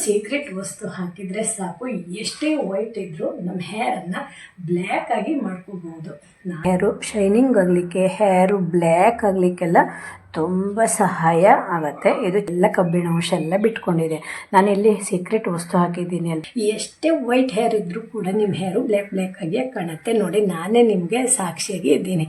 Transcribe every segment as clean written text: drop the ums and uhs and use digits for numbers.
Secret ವಸ್ತು ಹಾಕಿದರೆ ಸಾಕು, ಎಷ್ಟೇ ವೈಟ್ ಇದ್ದರೂ ನಮ್ಮ ಹೇರನ್ನು ಬ್ಲ್ಯಾಕ್ ಆಗಿ ಮಾಡ್ಕೋಬಹುದು. ಹೇರು ಶೈನಿಂಗ್ ಆಗಲಿಕ್ಕೆ, ಹೇರು ಬ್ಲ್ಯಾಕ್ ಆಗಲಿಕ್ಕೆಲ್ಲ ತುಂಬ ಸಹಾಯ ಆಗುತ್ತೆ. ಇದು ಎಲ್ಲ ಕಬ್ಬಿಣ ಅಂಶ ಎಲ್ಲ ಬಿಟ್ಕೊಂಡಿದೆ. ನಾನಿಲ್ಲಿ ಸೀಕ್ರೆಟ್ ವಸ್ತು ಹಾಕಿದ್ದೀನಿ ಅಲ್ಲ, ಎಷ್ಟೇ ವೈಟ್ ಹೇರ್ ಇದ್ದರೂ ಕೂಡ ನಿಮ್ಮ ಹೇರು ಬ್ಲ್ಯಾಕ್ ಆಗಿ ಕಾಣುತ್ತೆ. ನೋಡಿ, ನಾನೇ ನಿಮಗೆ ಸಾಕ್ಷಿಯಾಗಿ ಇದ್ದೀನಿ.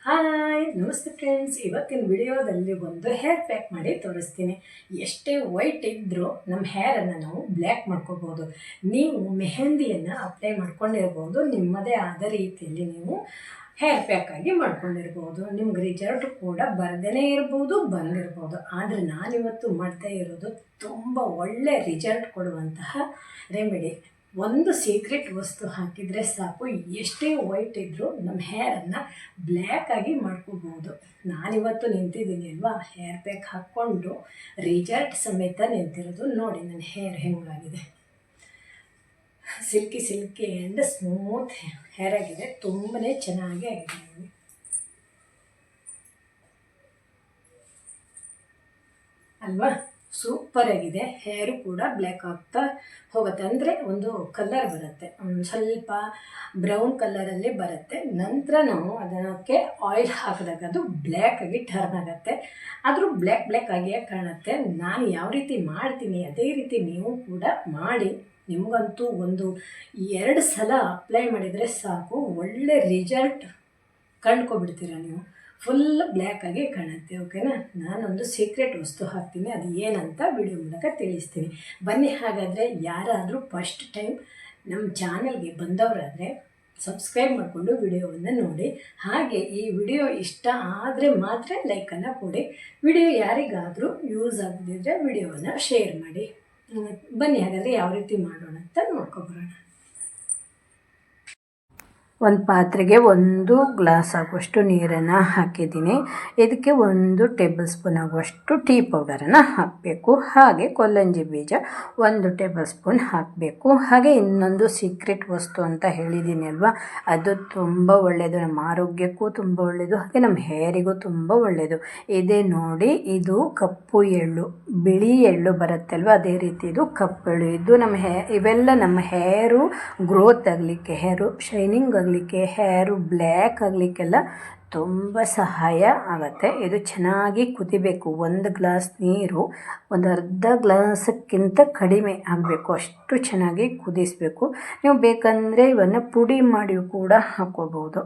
ಹಾಯ್, ನಮಸ್ತೆ ಫ್ರೆಂಡ್ಸ್. ಇವತ್ತಿನ ವಿಡಿಯೋದಲ್ಲಿ ಒಂದು ಹೇರ್ ಪ್ಯಾಕ್ ಮಾಡಿ ತೋರಿಸ್ತೀನಿ. ಎಷ್ಟೇ ವೈಟ್ ಇದ್ದರೂ ನಮ್ಮ ಹೇರನ್ನು ನಾವು ಬ್ಲ್ಯಾಕ್ ಮಾಡ್ಕೋಬೋದು. ನೀವು ಮೆಹಂದಿಯನ್ನು ಅಪ್ಲೈ ಮಾಡ್ಕೊಂಡಿರ್ಬೋದು, ನಿಮ್ಮದೇ ಆದ ರೀತಿಯಲ್ಲಿ ನೀವು ಹೇರ್ ಪ್ಯಾಕ್ ಆಗಿ ಮಾಡ್ಕೊಂಡಿರ್ಬೋದು. ನಿಮ್ಗೆ ರಿಸಲ್ಟ್ ಕೂಡ ಬರ್ದೇ ಇರ್ಬೋದು, ಬಂದಿರ್ಬೋದು. ಆದರೆ ನಾನಿವತ್ತು ಮಾಡ್ತಾ ಇರೋದು ತುಂಬ ಒಳ್ಳೆ ರಿಸಲ್ಟ್ ಕೊಡುವಂತಹ ರೆಮಿಡಿ. ಒಂದು ಸೀಕ್ರೆಟ್ ವಸ್ತು ಹಾಕಿದರೆ ಸಾಕು, ಎಷ್ಟೇ ವೈಟ್ ಇದ್ದರೂ ನಮ್ಮ ಹೇರನ್ನು ಬ್ಲ್ಯಾಕ್ ಆಗಿ ಮಾಡ್ಕೋಬೋದು. ನಾನಿವತ್ತು ನಿಂತಿದ್ದೀನಿ ಅಲ್ವಾ, ಹೇರ್ ಪ್ಯಾಕ್ ಹಾಕ್ಕೊಂಡು ರಿಸಲ್ಟ್ ಸಮೇತ ನಿಂತಿರೋದು. ನೋಡಿ ನನ್ನ ಹೇರ್ ಹೆಂಗಾಗಿದೆ, ಸಿಲ್ಕಿ ಆ್ಯಂಡ್ ಸ್ಮೂತ್ ಹೇರ್ ಆಗಿದೆ. ತುಂಬಾ ಚೆನ್ನಾಗಿ ಆಗಿದೆ ಅಲ್ವಾ, ಸೂಪರ್ ಆಗಿದೆ. ಹೇರು ಕೂಡ ಬ್ಲ್ಯಾಕ್ ಆಗ್ತಾ ಹೋಗುತ್ತೆ. ಅಂದರೆ ಒಂದು ಕಲರ್ ಬರುತ್ತೆ, ಸ್ವಲ್ಪ ಬ್ರೌನ್ ಕಲರಲ್ಲಿ ಬರುತ್ತೆ. ನಂತರ ನಾವು ಅದಕ್ಕೆ ಆಯಿಲ್ ಹಾಕಿದಾಗ ಅದು ಬ್ಲ್ಯಾಕ್ ಆಗಿ ಟರ್ನ್ ಆಗುತ್ತೆ. ಆದರೂ ಬ್ಲ್ಯಾಕ್ ಆಗಿಯೇ ಕಾಣುತ್ತೆ. ನಾನು ಯಾವ ರೀತಿ ಮಾಡ್ತೀನಿ ಅದೇ ರೀತಿ ನೀವು ಕೂಡ ಮಾಡಿ. ನಿಮಗಂತೂ 1-2 ಸಲ ಅಪ್ಲೈ ಮಾಡಿದರೆ ಸಾಕು, ಒಳ್ಳೆ ರಿಸಲ್ಟ್ ಕಂಡ್ಕೊಬಿಡ್ತೀರ ನೀವು. ಫುಲ್ ಬ್ಲ್ಯಾಕ್ ಆಗಿ ಕಾಣುತ್ತೆ. ಓಕೆನಾ? ನಾನೊಂದು ಸೀಕ್ರೆಟ್ ವಸ್ತು ಹಾಕ್ತೀನಿ, ಅದು ಏನಂತ ವಿಡಿಯೋ ಮೂಲಕ ತಿಳಿಸ್ತೀನಿ. ಬನ್ನಿ. ಹಾಗಾದರೆ ಯಾರಾದರೂ ಫಸ್ಟ್ ಟೈಮ್ ನಮ್ಮ ಚಾನಲ್ಗೆ ಬಂದವರಾದರೆ ಸಬ್ಸ್ಕ್ರೈಬ್ ಮಾಡಿಕೊಂಡು ವಿಡಿಯೋವನ್ನು ನೋಡಿ. ಹಾಗೆ ಈ ವಿಡಿಯೋ ಇಷ್ಟ ಆದರೆ ಮಾತ್ರ ಲೈಕನ್ನು ಕೊಡಿ. ವಿಡಿಯೋ ಯಾರಿಗಾದರೂ ಯೂಸ್ ಆಗದಿದ್ದರೆ ವಿಡಿಯೋವನ್ನು ಶೇರ್ ಮಾಡಿ. ಬನ್ನಿ ಹಾಗಾದರೆ ಯಾವ ರೀತಿ ಮಾಡೋಣ ಅಂತ ನೋಡ್ಕೊಬರೋಣ. ಒಂದು ಪಾತ್ರೆಗೆ 1 ಗ್ಲಾಸ್ ಆಗುವಷ್ಟು ನೀರನ್ನು ಹಾಕಿದ್ದೀನಿ. ಇದಕ್ಕೆ 1 ಟೇಬಲ್ ಸ್ಪೂನ್ ಆಗುವಷ್ಟು ಟೀ ಪೌಡರನ್ನು ಹಾಕಬೇಕು. ಹಾಗೆ ಕೊಲ್ಲಂಜಿ ಬೀಜ 1 ಟೇಬಲ್ ಸ್ಪೂನ್ ಹಾಕಬೇಕು. ಹಾಗೆ ಇನ್ನೊಂದು ಸೀಕ್ರೆಟ್ ವಸ್ತು ಅಂತ ಹೇಳಿದ್ದೀನಿ ಅಲ್ವಾ, ಅದು ತುಂಬ ಒಳ್ಳೆಯದು, ನಮ್ಮ ಆರೋಗ್ಯಕ್ಕೂ ತುಂಬ ಒಳ್ಳೆಯದು, ಹಾಗೆ ನಮ್ಮ ಹೇರಿಗೂ ತುಂಬ ಒಳ್ಳೆಯದು. ಇದೇ ನೋಡಿ, ಇದು ಕಪ್ಪು ಎಳ್ಳು, ಬಿಳಿ ಎಳ್ಳು ಬರುತ್ತೆ ಅಲ್ವಾ, ಅದೇ ರೀತಿ ಇದು ಕಪ್ಪು ಎಳ್ಳು. ಇದು ನಮ್ಮ ಇವೆಲ್ಲ ನಮ್ಮ ಹೇರು ಗ್ರೋತ್ ಆಗಲಿಕ್ಕೆ, ಹೇರು ಶೈನಿಂಗ್ ಆಗಲಿಕ್ಕೆ, ಹೇರು ಬ್ಲ್ಯಾಕ್ ಆಗಲಿಕ್ಕೆಲ್ಲ ತುಂಬ ಸಹಾಯ ಆಗುತ್ತೆ. ಇದು ಚೆನ್ನಾಗಿ ಕುದಿಬೇಕು. 1 ಗ್ಲಾಸ್ ನೀರು ಒಂದು ಅರ್ಧ ಗ್ಲಾಸಕ್ಕಿಂತ ಕಡಿಮೆ ಆಗಬೇಕು, ಅಷ್ಟು ಚೆನ್ನಾಗಿ ಕುದಿಸಬೇಕು. ನೀವು ಬೇಕಂದರೆ ಇವನ್ನು ಪುಡಿ ಮಾಡಿ ಕೂಡ ಹಾಕ್ಕೋಬೋದು.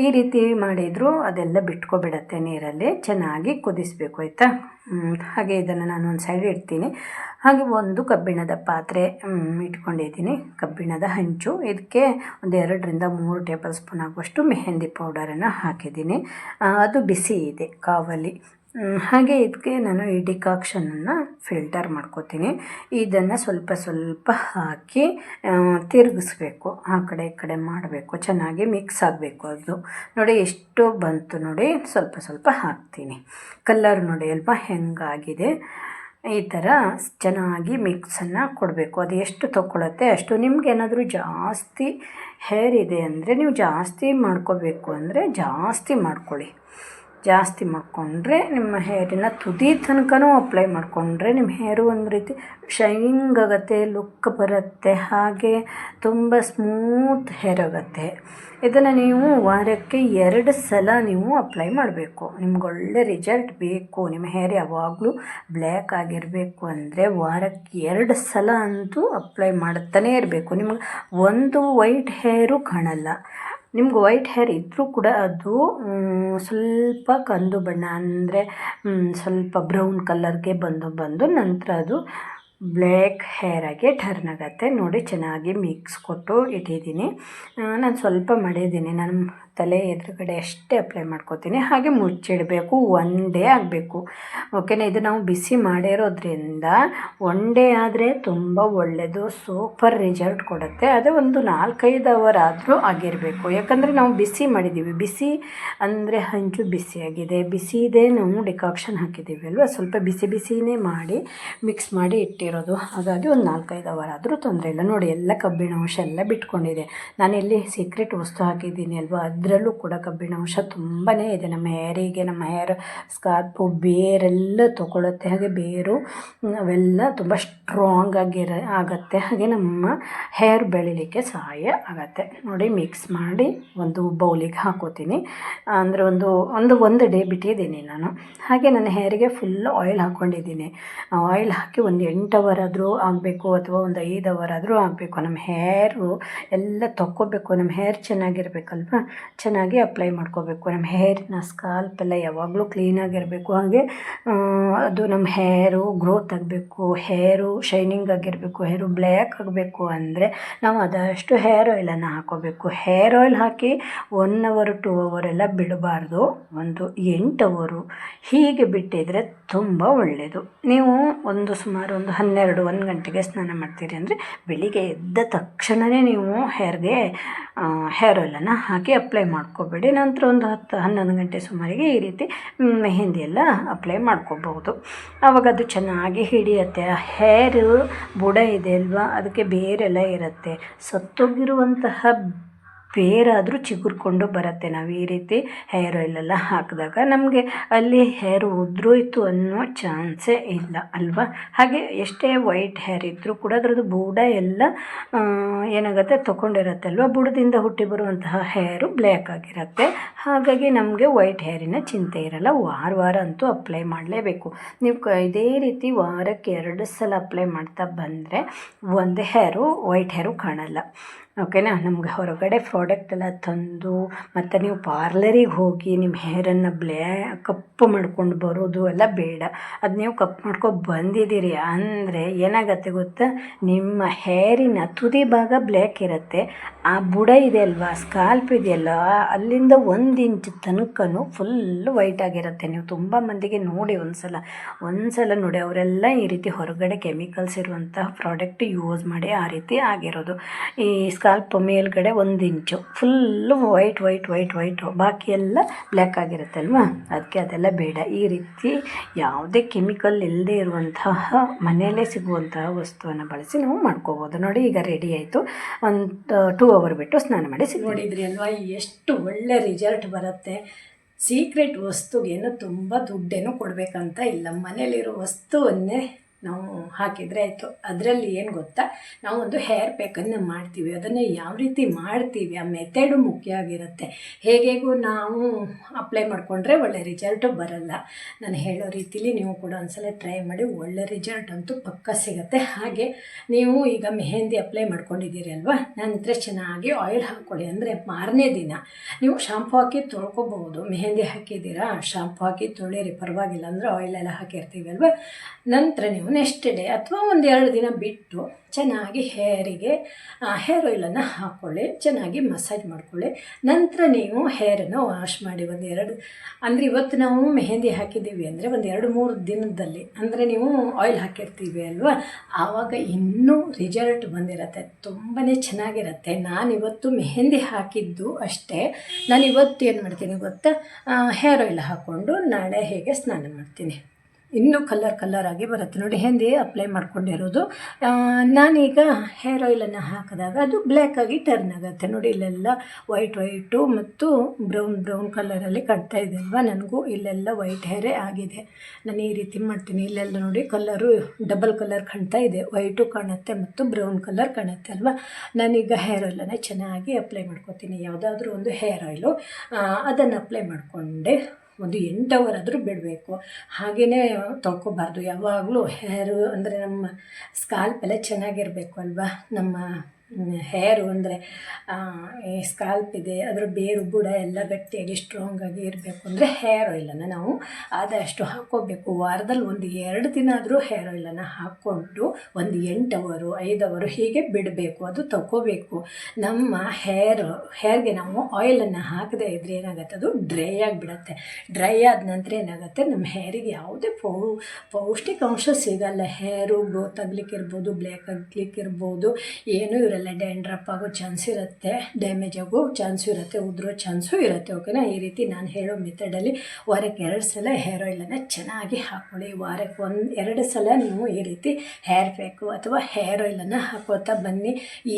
ಈ ರೀತಿ ಮಾಡಿದರೂ ಅದೆಲ್ಲ ಬಿಟ್ಕೊಬಿಡತ್ತೆ ನೀರಲ್ಲಿ. ಚೆನ್ನಾಗಿ ಕುದಿಸಬೇಕು, ಆಯಿತಾ? ಹಾಗೆ ಇದನ್ನು ನಾನು ಒಂದು ಸೈಡ್ ಇಡ್ತೀನಿ. ಹಾಗೆ ಒಂದು ಕಬ್ಬಿಣದ ಪಾತ್ರೆ ಇಟ್ಕೊಂಡಿದ್ದೀನಿ, ಕಬ್ಬಿಣದ ಹಂಚು. ಇದಕ್ಕೆ 2-3 ಟೇಬಲ್ ಸ್ಪೂನ್ ಆಗುವಷ್ಟು ಮೆಹಂದಿ ಪೌಡರನ್ನು ಹಾಕಿದ್ದೀನಿ. ಅದು ಬಿಸಿ ಇದೆ ಕಾವಲಿ. ಹಾಗೆ ಇದಕ್ಕೆ ನಾನು ಈ ಡಿಕಾಕ್ಷನನ್ನು ಫಿಲ್ಟರ್ ಮಾಡ್ಕೋತೀನಿ. ಇದನ್ನು ಸ್ವಲ್ಪ ಹಾಕಿ ತಿರುಗಿಸ್ಬೇಕು, ಆ ಕಡೆ ಈ ಕಡೆ ಮಾಡಬೇಕು, ಚೆನ್ನಾಗಿ ಮಿಕ್ಸ್ ಆಗಬೇಕು. ಅದು ನೋಡಿ ಎಷ್ಟು ಬಂತು ನೋಡಿ, ಸ್ವಲ್ಪ ಹಾಕ್ತೀನಿ. ಕಲರ್ ನೋಡಿ ಅಲ್ವಾ ಹೆಂಗಾಗಿದೆ. ಈ ಥರ ಚೆನ್ನಾಗಿ ಮಿಕ್ಸನ್ನು ಕೊಡಬೇಕು. ಅದು ಎಷ್ಟು ತೊಗೊಳುತ್ತೆ ಅಷ್ಟು. ನಿಮ್ಗೇನಾದರೂ ಜಾಸ್ತಿ ಹೇರ್ ಇದೆ ಅಂದರೆ ನೀವು ಜಾಸ್ತಿ ಮಾಡ್ಕೋಬೇಕು ಅಂದರೆ ಜಾಸ್ತಿ ಮಾಡ್ಕೊಳ್ಳಿ. ಜಾಸ್ತಿ ಮಾಡಿಕೊಂಡ್ರೆ ನಿಮ್ಮ ಹೇರಿನ ತುದಿ ತನಕನೂ ಅಪ್ಲೈ ಮಾಡಿಕೊಂಡ್ರೆ ನಿಮ್ಮ ಹೇರು ಒಂದು ರೀತಿ ಶೈನಿಂಗ್ ಆಗುತ್ತೆ, ಲುಕ್ ಬರುತ್ತೆ, ಹಾಗೆ ತುಂಬ ಸ್ಮೂತ್ ಹೇರ್ ಆಗುತ್ತೆ. ಇದನ್ನು ನೀವು ವಾರಕ್ಕೆ 2 ಸಲ ನೀವು ಅಪ್ಲೈ ಮಾಡಬೇಕು. ನಿಮ್ಗೆ ಒಳ್ಳೆ ರಿಸಲ್ಟ್ ಬೇಕು, ನಿಮ್ಮ ಹೇರ್ ಯಾವಾಗಲೂ ಬ್ಲ್ಯಾಕ್ ಆಗಿರಬೇಕು ಅಂದರೆ ವಾರಕ್ಕೆ 2 ಸಲ ಅಂತೂ ಅಪ್ಲೈ ಮಾಡುತ್ತಾನೇ ಇರಬೇಕು. ನಿಮ್ಗೆ ಒಂದು ವೈಟ್ ಹೇರು ಕಾಣಲ್ಲ. ನಿಮ್ಗೆ ವೈಟ್ ಹೇರ್ ಇದ್ದರೂ ಕೂಡ ಅದು ಸ್ವಲ್ಪ ಕಂದು ಬಣ್ಣ ಅಂದರೆ ಸ್ವಲ್ಪ ಬ್ರೌನ್ ಕಲರ್ಗೆ ಬಂದು ನಂತರ ಅದು ಬ್ಲ್ಯಾಕ್ ಹೇರಾಗೆ ಟರ್ನ್ ಆಗುತ್ತೆ. ನೋಡಿ, ಚೆನ್ನಾಗಿ ಮಿಕ್ಸ್ ಕೊಟ್ಟು ಇಟ್ಟಿದ್ದೀನಿ. ನಾನು ಸ್ವಲ್ಪ ಮಾಡಿದ್ದೀನಿ, ನಾನು ತಲೆ ಎದುರುಗಡೆ ಅಷ್ಟೇ ಅಪ್ಲೈ ಮಾಡ್ಕೋತೀನಿ. ಹಾಗೆ ಮುಚ್ಚಿಡಬೇಕು, 1 ಡೇ ಆಗಬೇಕು. ಓಕೆನಾ? ಇದು ನಾವು ಬಿಸಿ ಮಾಡಿರೋದ್ರಿಂದ 1 ಡೇ ಆದರೆ ತುಂಬ ಒಳ್ಳೆಯದು, ಸೂಪರ್ ರಿಸಲ್ಟ್ ಕೊಡುತ್ತೆ. ಅದೇ ಒಂದು 4-5 ಅವರ್ ಆದರೂ ಆಗಿರಬೇಕು, ಯಾಕಂದರೆ ನಾವು ಬಿಸಿ ಮಾಡಿದ್ದೀವಿ. ಬಿಸಿ ಅಂದರೆ ಹಂಚು ಬಿಸಿಯಾಗಿದೆ, ಬಿಸಿ ಇದೆ, ನಾವು ಡಿಕಾಕ್ಷನ್ ಹಾಕಿದ್ದೀವಿ ಅಲ್ವ, ಸ್ವಲ್ಪ ಬಿಸಿನೇ ಮಾಡಿ ಮಿಕ್ಸ್ ಮಾಡಿ ಇಟ್ಟಿರೋ ಆಗಿರೋದು. ಹಾಗಾಗಿ ಒಂದು 4-5 ಅವರ್ ಆದರೂ ತೊಂದರೆ ಇಲ್ಲ. ನೋಡಿ ಎಲ್ಲ ಕಬ್ಬಿಣ ಅಂಶ ಎಲ್ಲ ಬಿಟ್ಕೊಂಡಿದೆ. ನಾನೆಲ್ಲಿ ಸೀಕ್ರೆಟ್ ವಸ್ತು ಹಾಕಿದ್ದೀನಿ ಅಲ್ವಾ, ಅದರಲ್ಲೂ ಕೂಡ ಕಬ್ಬಿಣ ಅಂಶ ತುಂಬಾ ಇದೆ. ನಮ್ಮ ಹೇರಿಗೆ, ನಮ್ಮ ಹೇರ್ ಸ್ಕಾಲ್ಪು ಬೇರೆಲ್ಲ ತೊಗೊಳುತ್ತೆ. ಹಾಗೆ ಬೇರು ಅವೆಲ್ಲ ತುಂಬ ಸ್ಟ್ರಾಂಗ್ ಆಗುತ್ತೆ. ಹಾಗೆ ನಮ್ಮ ಹೇರ್ ಬೆಳಿಲಿಕ್ಕೆ ಸಹಾಯ ಆಗುತ್ತೆ. ನೋಡಿ ಮಿಕ್ಸ್ ಮಾಡಿ ಒಂದು ಬೌಲಿಗೆ ಹಾಕೋತೀನಿ. ಅಂದರೆ ಒಂದು ಡೇ ಬಿಟ್ಟಿದ್ದೀನಿ ನಾನು. ಹಾಗೆ ನನ್ನ ಹೇರಿಗೆ ಫುಲ್ ಆಯಿಲ್ ಹಾಕ್ಕೊಂಡಿದ್ದೀನಿ. ಆಯಿಲ್ ಹಾಕಿ ಒಂದು 8 ಅವರ್ ಆದರೂ ಆಗಬೇಕು ಅಥವಾ ಒಂದು 5 ಅವರ್ ಆದರೂ ಆಗಬೇಕು. ನಮ್ಮ ಹೇರು ಎಲ್ಲ ತಕ್ಕೋಬೇಕು. ನಮ್ಮ ಹೇರ್ ಚೆನ್ನಾಗಿರ್ಬೇಕಲ್ವ, ಚೆನ್ನಾಗಿ ಅಪ್ಲೈ ಮಾಡ್ಕೋಬೇಕು. ನಮ್ಮ ಹೇರಿನ ಸ್ಕಾಲ್ಪ್ ಎಲ್ಲ ಯಾವಾಗಲೂ ಕ್ಲೀನಾಗಿರಬೇಕು. ಹಾಗೆ ಅದು ನಮ್ಮ ಹೇರು ಗ್ರೋತ್ ಆಗಬೇಕು, ಹೇರು ಶೈನಿಂಗ್ ಆಗಿರಬೇಕು, ಹೇರು ಬ್ಲ್ಯಾಕ್ ಆಗಬೇಕು ಅಂದರೆ ನಾವು ಆದಷ್ಟು ಹೇರ್ ಆಯಿಲನ್ನು ಹಾಕ್ಕೋಬೇಕು. ಹೇರ್ ಆಯಿಲ್ ಹಾಕಿ 1 ಅವರ್ 2 ಅವರ್ ಎಲ್ಲ ಬಿಡಬಾರ್ದು. ಒಂದು 8 ಅವರು ಹೀಗೆ ಬಿಟ್ಟಿದ್ರೆ ತುಂಬ ಒಳ್ಳೆಯದು. ನೀವು ಸುಮಾರು 1 ಗಂಟೆಗೆ ಸ್ನಾನ ಮಾಡ್ತೀರಿ ಅಂದರೆ ಬೆಳಿಗ್ಗೆ ಎದ್ದ ತಕ್ಷಣವೇ ನೀವು ಹೇರ್ಗೆ ಹೇರ್ ಆಯಿಲನ್ನು ಹಾಕಿ ಅಪ್ಲೈ ಮಾಡ್ಕೋಬೇಡಿ. ನಂತರ ಒಂದು 10-11 ಗಂಟೆ ಸುಮಾರಿಗೆ ಈ ರೀತಿ ಮೆಹಂದಿ ಎಲ್ಲ ಅಪ್ಲೈ ಮಾಡ್ಕೋಬಹುದು. ಆವಾಗ ಅದು ಚೆನ್ನಾಗಿ ಹಿಡಿಯುತ್ತೆ. ಆ ಹೇರು ಬುಡ ಇದೆ ಅಲ್ವಾ, ಅದಕ್ಕೆ ಬೇರೆಲ್ಲ ಇರುತ್ತೆ. ಸತ್ತೋಗಿರುವಂತಹ ಬೇರಾದರೂ ಚಿಗುರ್ಕೊಂಡು ಬರುತ್ತೆ. ನಾವು ಈ ರೀತಿ ಹೇರ್ ಆಯಿಲೆಲ್ಲ ಹಾಕಿದಾಗ ನಮಗೆ ಅಲ್ಲಿ ಹೇರ್ ಉದುರೋಯ್ತು ಅನ್ನೋ ಚಾನ್ಸೇ ಇಲ್ಲ ಅಲ್ವಾ. ಹಾಗೆ ಎಷ್ಟೇ ವೈಟ್ ಹೇರ್ ಇದ್ದರೂ ಕೂಡ ಅದರದ್ದು ಬುಡ ಎಲ್ಲ ಏನಾಗುತ್ತೆ, ತೊಗೊಂಡಿರುತ್ತೆ ಅಲ್ವಾ. ಬುಡದಿಂದ ಹುಟ್ಟಿ ಬರುವಂತಹ ಹೇರು ಬ್ಲ್ಯಾಕ್ ಆಗಿರುತ್ತೆ. ಹಾಗಾಗಿ ನಮಗೆ ವೈಟ್ ಹೇರಿನ ಚಿಂತೆ ಇರಲ್ಲ. ವಾರ ಅಂತೂ ಅಪ್ಲೈ ಮಾಡಲೇಬೇಕು. ನೀವು ಇದೇ ರೀತಿ ವಾರಕ್ಕೆ 2 ಸಲ ಅಪ್ಲೈ ಮಾಡ್ತಾ ಬಂದರೆ ಒಂದು ಹೇರು ವೈಟ್ ಹೇರು ಕಾಣಲ್ಲ. ಓಕೆನಾ. ನಮ್ಗೆ ಹೊರಗಡೆ ಪ್ರಾಡಕ್ಟ್ ಎಲ್ಲ ತಂದು ಮತ್ತು ನೀವು ಪಾರ್ಲರಿಗೆ ಹೋಗಿ ನಿಮ್ಮ ಹೇರನ್ನು ಕಪ್ಪು ಮಾಡ್ಕೊಂಡು ಬರೋದು ಎಲ್ಲ ಬೇಡ. ಅದು ನೀವು ಕಪ್ಪು ಮಾಡ್ಕೊಂಡು ಬಂದಿದ್ದೀರಿ ಅಂದರೆ ಏನಾಗುತ್ತೆ ಗೊತ್ತಾ, ನಿಮ್ಮ ಹೇರಿನ ತುದಿ ಭಾಗ ಬ್ಲ್ಯಾಕ್ ಇರುತ್ತೆ. ಆ ಬುಡ ಇದೆ ಅಲ್ವಾ, ಸ್ಕಾಲ್ಪ್ ಇದೆಯಲ್ಲ, ಅಲ್ಲಿಂದ 1 ಇಂಚ್ ತನಕನೂ ಫುಲ್ ವೈಟ್ ಆಗಿರುತ್ತೆ. ನೀವು ತುಂಬ ಮಂದಿಗೆ ನೋಡಿ ಒಂದ್ಸಲ ನೋಡಿ, ಅವರೆಲ್ಲ ಈ ರೀತಿ ಹೊರಗಡೆ ಕೆಮಿಕಲ್ಸ್ ಇರುವಂತಹ ಪ್ರಾಡಕ್ಟ್ ಯೂಸ್ ಮಾಡಿ ಆ ರೀತಿ ಆಗಿರೋದು. ಈ ಸ್ಕಾಲ್ಪ್ ಮೇಲ್ಗಡೆ 1 ಇಂಚು ಫುಲ್ಲು ವೈಟ್, ಬಾಕಿ ಎಲ್ಲ ಬ್ಲ್ಯಾಕ್ ಆಗಿರುತ್ತೆ ಅಲ್ವಾ. ಅದಕ್ಕೆ ಅದೆಲ್ಲ ಬೇಡ. ಈ ರೀತಿ ಯಾವುದೇ ಕೆಮಿಕಲ್ ಇಲ್ಲದೆ ಇರುವಂತಹ ಮನೆಯಲ್ಲೇ ಸಿಗುವಂತಹ ವಸ್ತುವನ್ನು ಬಳಸಿ ನಾವು ಮಾಡ್ಕೋಬೋದು. ನೋಡಿ ಈಗ ರೆಡಿ ಆಯಿತು. ಒಂದು 2 ಅವರ್ ಬಿಟ್ಟು ಸ್ನಾನ ಮಾಡಿ ನೋಡಿದ್ರಿ ಅಲ್ವಾ, ಎಷ್ಟು ಒಳ್ಳೆ ರಿಸಲ್ಟ್ ಬರುತ್ತೆ. ಸೀಕ್ರೆಟ್ ವಸ್ತುಗೇನು ತುಂಬ ದುಡ್ಡೇನು ಕೊಡಬೇಕಂತ ಇಲ್ಲ. ಮನೇಲಿರೋ ವಸ್ತುವನ್ನೇ ನಾವು ಹಾಕಿದರೆ ಆಯಿತು. ಅದರಲ್ಲಿ ಏನು ಗೊತ್ತಾ, ನಾವು ಒಂದು ಹೇರ್ ಪ್ಯಾಕನ್ನು ಮಾಡ್ತೀವಿ. ಅದನ್ನು ಯಾವ ರೀತಿ ಮಾಡ್ತೀವಿ ಆ ಮೆಥಡು ಮುಖ್ಯ ಆಗಿರುತ್ತೆ. ಹೇಗೂ ನಾವು ಅಪ್ಲೈ ಮಾಡಿಕೊಂಡ್ರೆ ಒಳ್ಳೆ ರಿಸಲ್ಟು ಬರಲ್ಲ. ನಾನು ಹೇಳೋ ರೀತಿಲಿ ನೀವು ಕೂಡ ಒಂದ್ಸಲ ಟ್ರೈ ಮಾಡಿ, ಒಳ್ಳೆ ರಿಸಲ್ಟ್ ಅಂತೂ ಪಕ್ಕ ಸಿಗುತ್ತೆ. ಹಾಗೆ ನೀವು ಈಗ ಮೆಹಂದಿ ಅಪ್ಲೈ ಮಾಡ್ಕೊಂಡಿದ್ದೀರಿ ಅಲ್ವಾ, ನಂತರ ಚೆನ್ನಾಗಿ ಆಯಿಲ್ ಹಾಕ್ಕೊಳ್ಳಿ. ಅಂದರೆ ಮಾರನೇ ದಿನ ನೀವು ಶಾಂಪು ಹಾಕಿ ತೊಳ್ಕೊಬಹುದು. ಮೆಹಂದಿ ಹಾಕಿದ್ದೀರಾ, ಶಾಂಪು ಹಾಕಿ ತೊಳಿರಿ, ಪರವಾಗಿಲ್ಲ. ಅಂದರೆ ಆಯಿಲೆಲ್ಲ ಹಾಕಿರ್ತೀವಿ ಅಲ್ವಾ. ನಂತರ ನೀವು ನೆಕ್ಸ್ಟ್ ಡೇ ಅಥವಾ 1-2 ದಿನ ಬಿಟ್ಟು ಚೆನ್ನಾಗಿ ಹೇರಿಗೆ ಹೇರ್ ಆಯಿಲನ್ನು ಹಾಕ್ಕೊಳ್ಳಿ, ಚೆನ್ನಾಗಿ ಮಸಾಜ್ ಮಾಡ್ಕೊಳ್ಳಿ. ನಂತರ ನೀವು ಹೇರನ್ನು ವಾಶ್ ಮಾಡಿ ಅಂದರೆ ಇವತ್ತು ನಾವು ಮೆಹಂದಿ ಹಾಕಿದ್ದೀವಿ ಅಂದರೆ 1-2-3 ದಿನದಲ್ಲಿ, ಅಂದರೆ ನೀವು ಆಯಿಲ್ ಹಾಕಿರ್ತೀವಿ ಅಲ್ವಾ, ಆವಾಗ ಇನ್ನೂ ರಿಸಲ್ಟ್ ಬಂದಿರುತ್ತೆ, ತುಂಬಾ ಚೆನ್ನಾಗಿರುತ್ತೆ. ನಾನಿವತ್ತು ಮೆಹಂದಿ ಹಾಕಿದ್ದು ಅಷ್ಟೇ. ನಾನಿವತ್ತು ಏನು ಮಾಡ್ತೀನಿ ಗೊತ್ತಾ, ಹೇರ್ ಆಯಿಲ್ ಹಾಕ್ಕೊಂಡು ನಾಳೆ ಹೇಗೆ ಸ್ನಾನ ಮಾಡ್ತೀನಿ. ಇನ್ನೂ ಕಲರ್ ಆಗಿ ಬರುತ್ತೆ. ನೋಡಿ ಮೆಹಂದಿ ಅಪ್ಲೈ ಮಾಡ್ಕೊಂಡಿರೋದು. ನಾನೀಗ ಹೇರ್ ಆಯಿಲನ್ನು ಹಾಕಿದಾಗ ಅದು ಬ್ಲ್ಯಾಕಾಗಿ ಟರ್ನ್ ಆಗುತ್ತೆ. ನೋಡಿ ಇಲ್ಲೆಲ್ಲ ವೈಟು ಮತ್ತು ಬ್ರೌನ್ ಕಲರಲ್ಲಿ ಕಾಣ್ತಾ ಇದೆ ಅಲ್ವಾ. ನನಗೂ ಇಲ್ಲೆಲ್ಲ ವೈಟ್ ಹೇರೇ ಆಗಿದೆ. ನಾನು ಈ ರೀತಿ ಮಾಡ್ತೀನಿ. ಇಲ್ಲೆಲ್ಲ ನೋಡಿ ಕಲರು ಡಬಲ್ ಕಲರ್ ಕಾಣ್ತಾ ಇದೆ, ವೈಟು ಕಾಣುತ್ತೆ ಮತ್ತು ಬ್ರೌನ್ ಕಲರ್ ಕಾಣುತ್ತೆ ಅಲ್ವಾ. ನಾನೀಗ ಹೇರ್ ಆಯಿಲನ್ನು ಚೆನ್ನಾಗಿ ಅಪ್ಲೈ ಮಾಡ್ಕೊತೀನಿ. ಯಾವುದಾದ್ರೂ ಒಂದು ಹೇರ್ ಆಯಿಲು ಅದನ್ನು ಅಪ್ಲೈ ಮಾಡಿಕೊಂಡೆ ಒಂದು 8 ಅವರ್ ಆದರೂ ಬಿಡಬೇಕು. ಹಾಗೆಯೇ ತೊಳ್ಕೊಬಾರ್ದು. ಯಾವಾಗಲೂ ಹೇರು ಅಂದರೆ ನಮ್ಮ ಸ್ಕಾಲ್ಪ್ ಎಲ್ಲ ಚೆನ್ನಾಗಿರಬೇಕು ಅಲ್ವಾ. ನಮ್ಮ ಹೇರು ಅಂದರೆ ಈ ಸ್ಕಾಲ್ಪ್ ಇದೆ, ಅದರ ಬೇರು ಬುಡ ಎಲ್ಲ ಗಟ್ಟಿಯಾಗಿ ಸ್ಟ್ರಾಂಗಾಗಿ ಇರಬೇಕು ಅಂದರೆ ಹೇರ್ ಆಯಿಲನ್ನು ನಾವು ಆದಷ್ಟು ಹಾಕ್ಕೋಬೇಕು. ವಾರದಲ್ಲಿ 1-2 ದಿನ ಆದರೂ ಹೇರ್ ಆಯಿಲನ್ನು ಹಾಕ್ಕೊಂಡು 8 ಅವರು 5 ಅವರು ಹೀಗೆ ಬಿಡಬೇಕು. ಅದು ತಗೋಬೇಕು. ನಮ್ಮ ಹೇರ್ಗೆ ನಾವು ಆಯಿಲನ್ನು ಹಾಕದೇ ಇದ್ದರೆ ಏನಾಗುತ್ತೆ, ಅದು ಡ್ರೈ ಆಗಿಬಿಡುತ್ತೆ. ಡ್ರೈ ಆದ ನಂತರ ಏನಾಗುತ್ತೆ, ನಮ್ಮ ಹೇರಿಗೆ ಯಾವುದೇ ಪೌಷ್ಟಿಕಾಂಶ ಸಿಗಲ್ಲ. ಹೇರು ಗ್ರೋತ್ ಆಗಲಿಕ್ಕಿರ್ಬೋದು, ಬ್ಲ್ಯಾಕ್ ಆಗಲಿಕ್ಕಿರ್ಬೋದು, ಏನೂ ಇರಲ್ಲ. ಕೂದಲೆಲ್ಲ ಡ್ಯಾಂಡ್ರಪ್ ಆಗೋ ಚಾನ್ಸ್ ಇರುತ್ತೆ, ಡ್ಯಾಮೇಜ್ ಆಗೋ ಚಾನ್ಸು ಇರುತ್ತೆ, ಉದುರೋ ಚಾನ್ಸು ಇರುತ್ತೆ. ಓಕೆನಾ? ಈ ರೀತಿ ನಾನು ಹೇಳೋ ಮೆಥಡಲ್ಲಿ ವಾರಕ್ಕೆ 2 ಸಲ ಹೇರ್ ಆಯಿಲನ್ನು ಚೆನ್ನಾಗಿ ಹಾಕ್ಕೊಳ್ಳಿ. ವಾರಕ್ಕೆ 2 ಸಲ ನೀವು ಈ ರೀತಿ ಹೇರ್ ಪ್ಯಾಕು ಅಥವಾ ಹೇರ್ ಆಯಿಲನ್ನು ಹಾಕೋತಾ ಬನ್ನಿ.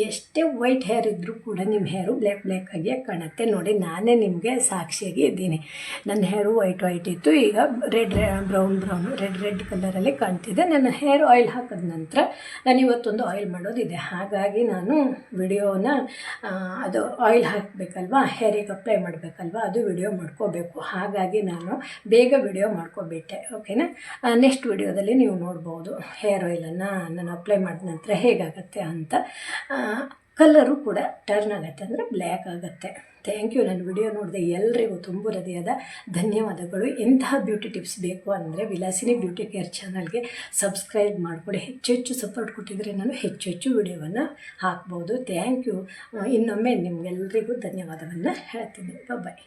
ಎಷ್ಟೇ ವೈಟ್ ಹೇರ್ ಇದ್ದರೂ ಕೂಡ ನಿಮ್ಮ ಹೇರು ಬ್ಲ್ಯಾಕ್ ಆಗಿಯೇ ಕಾಣುತ್ತೆ. ನೋಡಿ, ನಾನೇ ನಿಮಗೆ ಸಾಕ್ಷಿಯಾಗಿ ಇದ್ದೀನಿ. ನನ್ನ ಹೇರು ವೈಟ್ ಇತ್ತು, ಈಗ ಬ್ರೌನ್ ರೆಡ್ ಕಲರಲ್ಲಿ ಕಾಣ್ತಿದೆ. ನನ್ನ ಹೇರ್ ಆಯಿಲ್ ಹಾಕಿದ ನಂತರ ನಾನು ಇವತ್ತೊಂದು ಆಯಿಲ್ ಮಾಡೋದಿದೆ, ಹಾಗಾಗಿ ನಾನು ವಿಡಿಯೋನ ಅದು ಆಯಿಲ್ ಹಾಕಬೇಕಲ್ವಾ, ಹೇರಿಗೆ ಅಪ್ಲೈ ಮಾಡಬೇಕಲ್ವಾ, ಅದು ವಿಡಿಯೋ ಮಾಡ್ಕೋಬೇಕು. ಹಾಗಾಗಿ ನಾನು ಬೇಗ ವಿಡಿಯೋ ಮಾಡ್ಕೊಬಿಟ್ಟೆ. ಓಕೆನಾ? ನೆಕ್ಸ್ಟ್ ವಿಡಿಯೋದಲ್ಲಿ ನೀವು ನೋಡ್ಬೋದು ಹೇರ್ ಆಯಿಲನ್ನು ನಾನು ಅಪ್ಲೈ ಮಾಡಿದ ನಂತರ ಹೇಗಾಗತ್ತೆ ಅಂತ. ಕಲರು ಕೂಡ ಟರ್ನ್ ಆಗುತ್ತೆ, ಅಂದರೆ ಬ್ಲ್ಯಾಕ್ ಆಗುತ್ತೆ. Thank you. ನನ್ನ ವಿಡಿಯೋ ನೋಡಿದೆ ಎಲ್ರಿಗೂ ತುಂಬ ಹೃದಯದ ಧನ್ಯವಾದಗಳು. ಇಂತಹ ಬ್ಯೂಟಿ ಟಿಪ್ಸ್ ಬೇಕು ಅಂದರೆ ವಿಲಾಸಿನಿ ಬ್ಯೂಟಿ ಕೇರ್ ಚಾನಲ್ಗೆ ಸಬ್ಸ್ಕ್ರೈಬ್ ಮಾಡಿಕೊಡಿ. ಹೆಚ್ಚು ಸಪೋರ್ಟ್ ಕೊಟ್ಟಿದ್ರೆ ನಾನು ಹೆಚ್ಚು ವಿಡಿಯೋವನ್ನು ಹಾಕ್ಬೋದು. Thank you. ಇನ್ನೊಮ್ಮೆ ನಿಮಗೆಲ್ಲರಿಗೂ ಧನ್ಯವಾದವನ್ನು ಹೇಳ್ತೀನಿ. ಬಾಯ್.